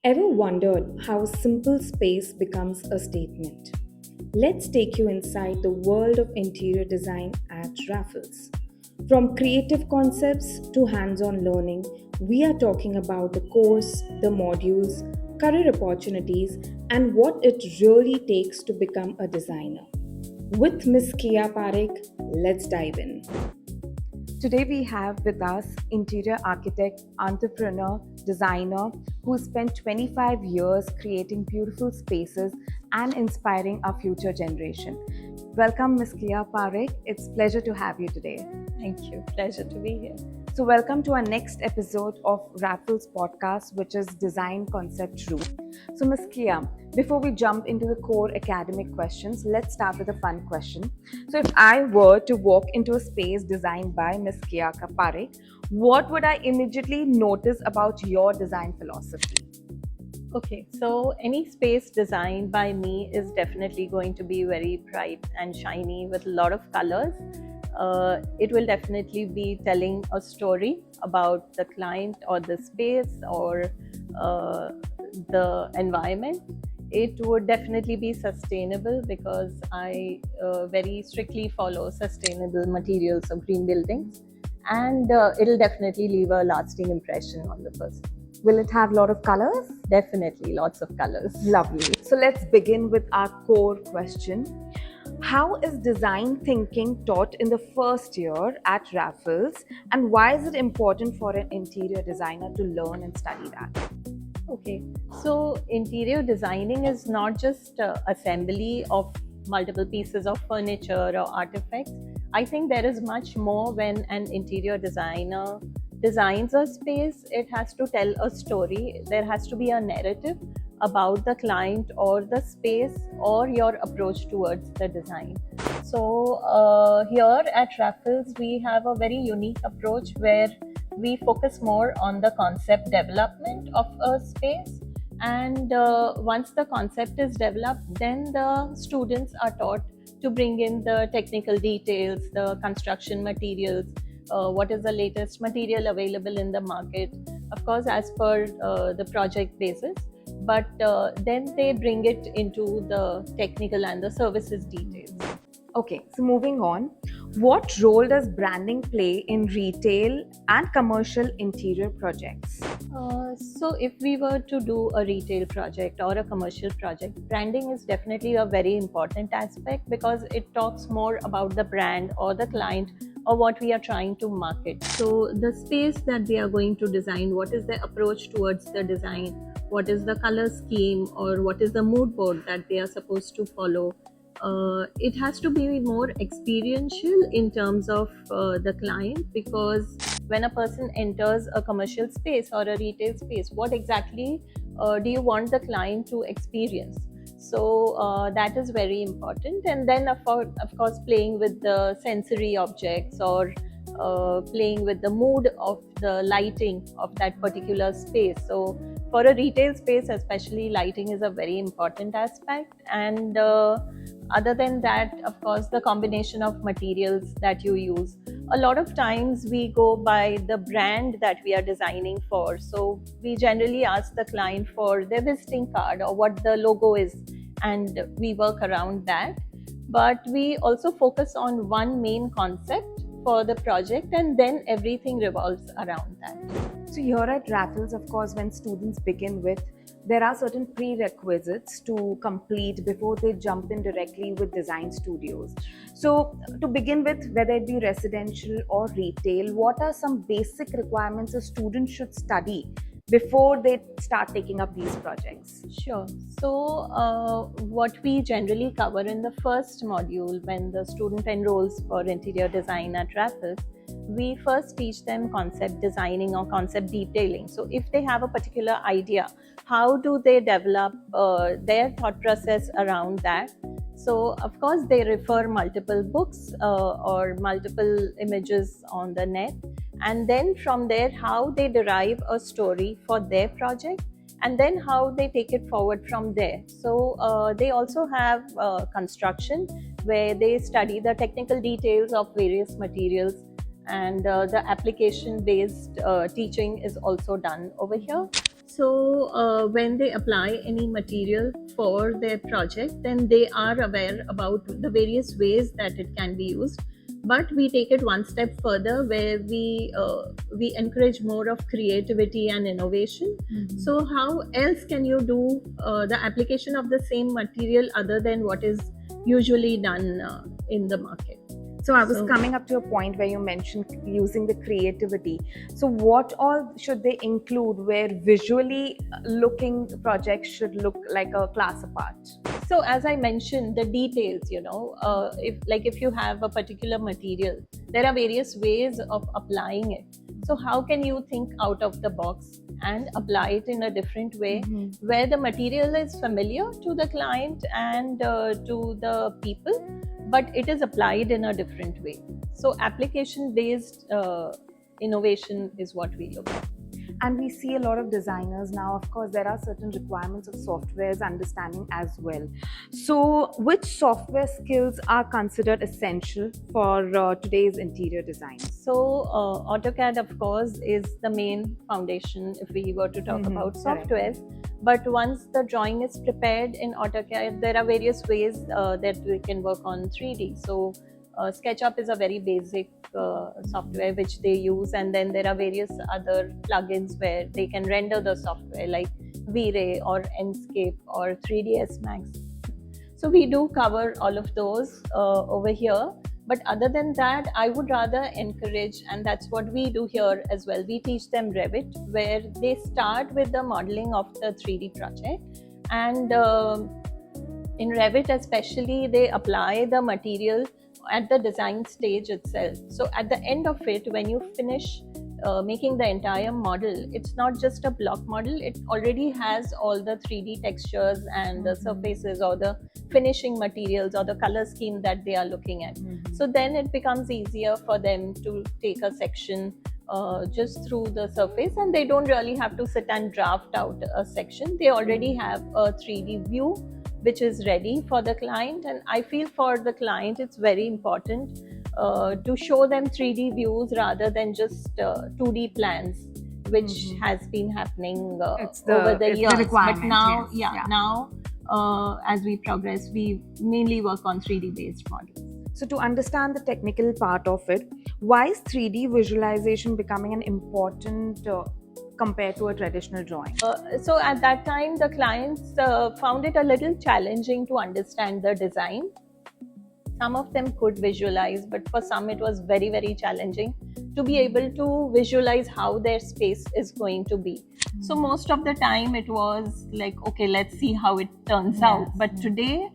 Ever wondered how a simple space becomes a statement? Let's take you inside the world of interior design at Raffles. From creative concepts to hands on learning, we are talking about the course, the modules, career opportunities, and what it really takes to become a designer. With Miss Kia Parekh, let's dive in. Today, we have with us interior architect, entrepreneur, designer who spent 25 years creating beautiful spaces and inspiring our future generation. Welcome, Ms. Kia Parekh. It's a pleasure to have you today. Thank you. Pleasure to be here. So, welcome to our next episode of Raffles podcast, which is Design Concept Root. So, Ms. Kia, before we jump into the core academic questions, let's start with a fun question. So, if I were to walk into a space designed by Ms. Kia Parekh, what would I immediately notice about your design philosophy? Okay, so any space designed by me is definitely going to be very bright and shiny with a lot of colors. It will definitely be telling a story about the client or the space or the environment. It would definitely be sustainable because I very strictly follow sustainable materials of green buildings, and it'll definitely leave a lasting impression on the person. Will it have a lot of colors? Definitely lots of colors. Lovely. So let's begin with our core question. How is design thinking taught in the first year at Raffles, and why is it important for an interior designer to learn and study that? Okay, so interior designing is not just assembly of multiple pieces of furniture or artifacts. I think there is much more when an interior designer designs a space. It has to tell a story. There has to be a narrative about the client or the space or your approach towards the design. So here at Raffles, we have a very unique approach where we focus more on the concept development of a space. And once the concept is developed, then the students are taught to bring in the technical details, the construction materials, what is the latest material available in the market, of course, as per the project basis. But then they bring it into the technical and the services details. Okay, so moving on, what role does branding play in retail and commercial interior projects? So if we were to do a retail project or a commercial project, branding is definitely a very important aspect because it talks more about the brand or the client or what we are trying to market. So the space that they are going to design, what is their approach towards the design, what is the color scheme, or what is the mood board that they are supposed to follow. It has to be more experiential in terms of the client, because when a person enters a commercial space or a retail space, what exactly do you want the client to experience? So that is very important. And then of course playing with the sensory objects or playing with the mood of the lighting of that particular space. So for a retail space especially, lighting is a very important aspect. And other than that, of course, the combination of materials that you use. A lot of times we go by the brand that we are designing for. So we generally ask the client for their visiting card or what the logo is, and we work around that. But we also focus on one main concept for the project, and then everything revolves around that. So here at Raffles, of course, when students begin with, there are certain prerequisites to complete before they jump in directly with design studios. So to begin with, whether it be residential or retail, what are some basic requirements a student should study before they start taking up these projects? Sure. So, what we generally cover in the first module when the student enrolls for interior design at Raffles, we first teach them concept designing or concept detailing. So, if they have a particular idea, how do they develop their thought process around that? So, of course, they refer multiple books or multiple images on the net, and then from there, how they derive a story for their project, and then how they take it forward from there. So they also have construction where they study the technical details of various materials, and the application based teaching is also done over here. So when they apply any material for their project, then they are aware about the various ways that it can be used. But we take it one step further, where we encourage more of creativity and innovation. So how else can you do the application of the same material other than what is usually done in the market? So I was So- coming up to a point where you mentioned using the creativity. So what all should they include where visually looking projects should look like a class apart? So as I mentioned, the details, if you have a particular material, there are various ways of applying it. So how can you think out of the box and apply it in a different way, where the material is familiar to the client and to the people, but it is applied in a different way. So application based innovation is what we look at. And we see a lot of designers now. Of course, there are certain requirements of software's understanding as well. So which software skills are considered essential for today's interior design? So AutoCAD, of course, is the main foundation if we were to talk about Correct. softwares. But once the drawing is prepared in AutoCAD, there are various ways that we can work on 3D. So SketchUp is a very basic software which they use, and then there are various other plugins where they can render the software like V-Ray or Enscape or 3ds Max. So we do cover all of those over here. But other than that, I would rather encourage, and that's what we do here as well. We teach them Revit, where they start with the modeling of the 3D project. And in Revit especially, they apply the material at the design stage itself. So at the end of it, when you finish making the entire model, it's not just a block model, it already has all the 3D textures and the surfaces or the finishing materials or the color scheme that they are looking at. So then it becomes easier for them to take a section just through the surface, and they don't really have to sit and draft out a section. They already have a 3D view which is ready for the client. And I feel for the client it's very important to show them 3D views rather than just 2D plans, which has been happening over the years. But now, now as we progress, we mainly work on 3D based models. So to understand the technical part of it, why is 3D visualization becoming an important compared to a traditional drawing? So at that time, the clients found it a little challenging to understand the design. Some of them could visualize, but for some it was very, very challenging to be able to visualize how their space is going to be. So most of the time it was like, okay, let's see how it turns out. But today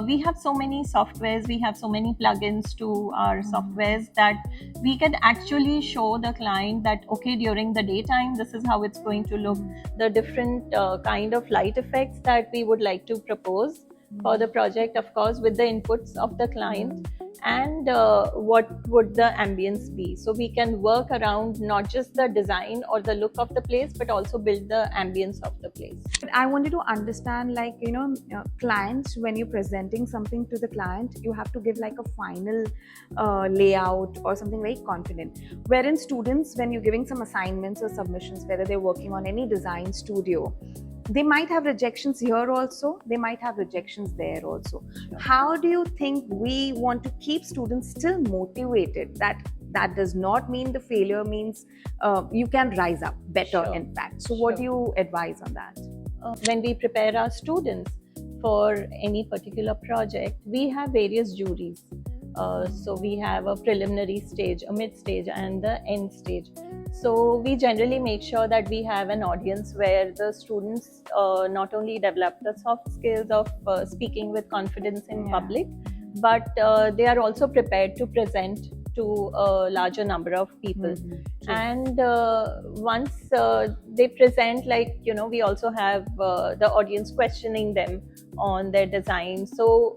we have so many softwares, we have so many plugins to our softwares that we can actually show the client that, okay, during the daytime, this is how it's going to look. The different kind of light effects that we would like to propose for the project, of course, with the inputs of the client, and what would the ambience be. So we can work around not just the design or the look of the place, but also build the ambience of the place. I wanted to understand, like, clients, when you're presenting something to the client, you have to give like a final layout or something very confident. Wherein students, when you're giving some assignments or submissions, whether they're working on any design studio, they might have rejections here also, they might have rejections there also. How do you think we want to keep students still motivated? That does not mean the failure means you can rise up better, in fact. So what do you advise on that? When we prepare our students for any particular project, we have various juries. So we have a preliminary stage, a mid stage, and the end stage. So we generally make sure that we have an audience where the students not only develop the soft skills of speaking with confidence in public, but they are also prepared to present to a larger number of people. And once they present, we also have the audience questioning them on their design. So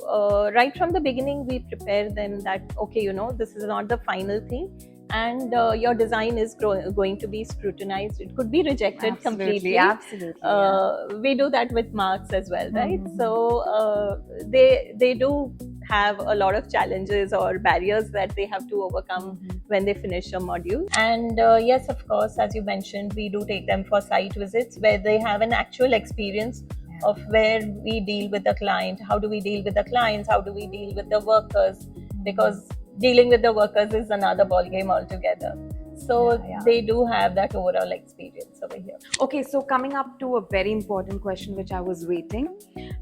right from the beginning, we prepare them that, okay, this is not the final thing, and your design is going to be scrutinized. It could be rejected completely. Absolutely. We do that with marks as well, right? So they do have a lot of challenges or barriers that they have to overcome when they finish a module. And yes, of course, as you mentioned, we do take them for site visits where they have an actual experience of where we deal with the client, how do we deal with the clients, how do we deal with the workers, because dealing with the workers is another ballgame altogether. So they do have that overall experience over here. Okay, so coming up to a very important question which I was waiting.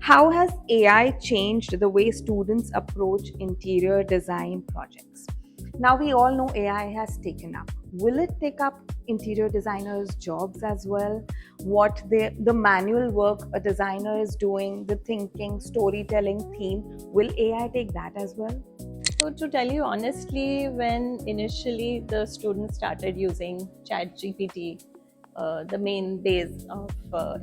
How has AI changed the way students approach interior design projects? Now we all know AI has taken up. Will it take up interior designers' jobs as well? What the manual work a designer is doing, the thinking, storytelling theme, will AI take that as well? So to tell you honestly, when initially the students started using ChatGPT, the main base of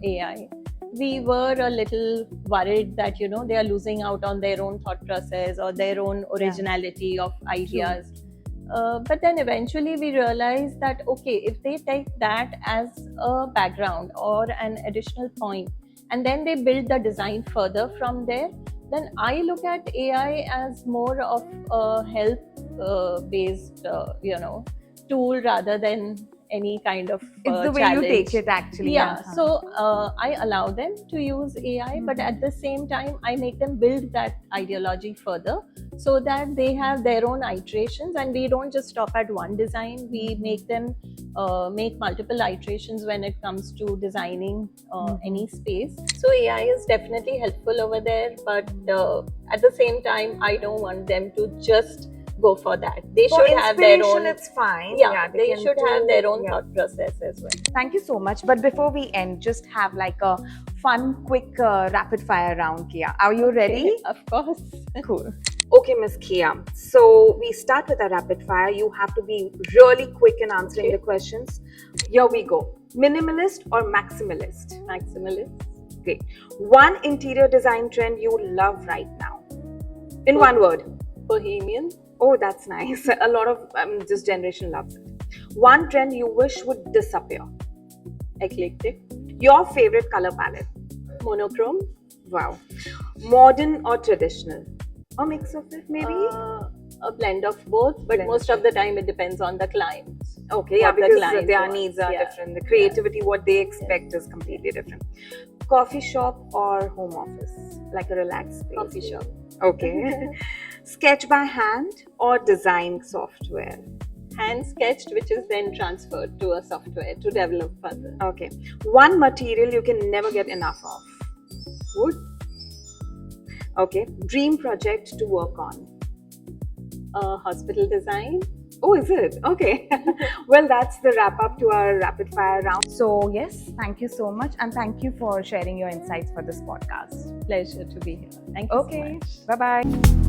AI, we were a little worried that they are losing out on their own thought process or their own originality of ideas. But then eventually we realized that okay, if they take that as a background or an additional point, and then they build the design further from there, then I look at AI as more of a help-based, tool rather than any kind of It's the way challenge. you take it, actually. Yeah. So I allow them to use AI, but at the same time, I make them build that ideology further so that they have their own iterations, and we don't just stop at one design. We make them make multiple iterations when it comes to designing any space. So AI is definitely helpful over there, but at the same time, I don't want them to just go for that. They For should have their own. inspiration, it's fine. Yeah, they can should have their own yeah. thought process as well. Thank you so much. But before we end, just have like a fun, quick rapid fire round, Kia. Are you ready? Okay, of course. Cool. Okay, Miss Kia. So we start with a rapid fire. You have to be really quick in answering the questions. Here we go. Minimalist or maximalist? Maximalist. Great. One interior design trend you love right now? In one word. Bohemian. Oh, that's nice. A lot of this generation loves it. One trend you wish would disappear? Eclectic. Your favorite color palette? Monochrome. Wow. Modern or traditional? A mix of it, maybe? A blend of both, but most of the time it depends on the client. Okay, yeah, because their wants. needs are different. The creativity, what they expect is completely different. Coffee shop or home office? Like a relaxed space? Coffee shop. Okay. Sketch by hand or design software? Hand sketched, which is then transferred to a software to develop further. Okay. One material you can never get enough of? Wood. Okay. Dream project to work on? Hospital design. Oh, is it? Okay. Well, that's the wrap up to our rapid fire round. So, yes, thank you so much. And thank you for sharing your insights for this podcast. Pleasure to be here. Thank you so much. Bye bye.